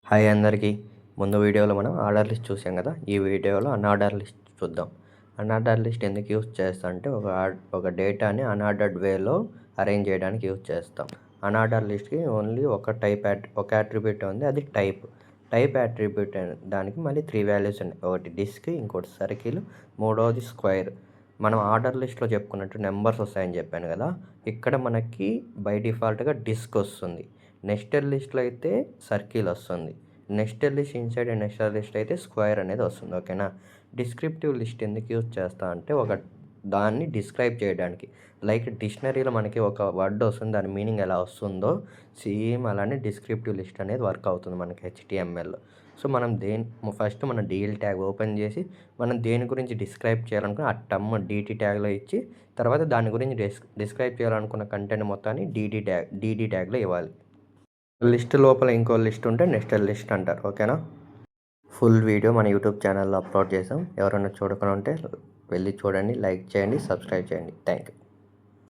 Hi అందరికీ. ముందు వీడియోలో మనం ఆర్డర్ లిస్ట్ చూసాం కదా. ఈ వీడియోలో అన్ఆర్డర్ లిస్ట్ చూద్దాం. అన్ఆర్డర్ లిస్ట్ ఎందుకు యూజ్ చేస్తా అంటే ఒక డేటాని అన్ఆర్డర్డ్ వేలో అరేంజ్ చేయడానికి యూజ్ చేస్తాం. అన్ఆర్డర్ లిస్ట్కి ఓన్లీ ఒక అట్రిబ్యూట్ ఉంది, అది టైప్ అట్రిబ్యూట్. దానికి మళ్ళీ 3 వాల్యూస్ ఉన్నాయి. ఒకటి డిస్క్, ఇంకోటి సర్కిల్, మూడవది స్క్వేర్. మనం ఆర్డర్ లిస్ట్లో చెప్పుకున్నట్టు నెంబర్స్ వస్తాయని చెప్పాను కదా. ఇక్కడ మనకి బై డిఫాల్ట్గా డిస్క్ వస్తుంది. నెస్టెడ్ లిస్ట్లో అయితే సర్కిల్ వస్తుంది. Nested list inside nested list అయితే స్క్వేర్ అనేది వస్తుంది. ఓకేనా. డిస్క్రిప్టివ్ లిస్ట్ ఎందుకు యూజ్ చేస్తా అంటే దాన్ని డిస్క్రైబ్ చేయడానికి. లైక్ డిక్షనరీలో మనకి ఒక వర్డ్ వస్తుంది, దాని మీనింగ్ ఎలా వస్తుందో సేమ్ అలానే డిస్క్రిప్టివ్ లిస్ట్ అనేది వర్క్ అవుతుంది మనకి HTMLలో. సో మనం ఫస్ట్ మన DL ట్యాగ్ ఓపెన్ చేసి మనం దేని గురించి డిస్క్రైబ్ చేయాలనుకున్న ఆ టర్మ్ DT ట్యాగ్లో ఇచ్చి తర్వాత దాని గురించి డిస్క్రైబ్ చేయాలనుకున్న కంటెంట్ మొత్తాన్ని DD ట్యాగ్లో ఇవ్వాలి. లిస్ట్ లోపల ఇంకో లిస్ట్ ఉంటే నెస్టెడ్ లిస్ట్ అంటారు. ఓకేనా. ఫుల్ వీడియో మన యూట్యూబ్ ఛానల్లో అప్లోడ్ చేసాం. ఎవరైనా చూడకుండా ఉంటే వెళ్ళి చూడండి, లైక్ చేయండి, సబ్స్క్రైబ్ చేయండి. Thank you.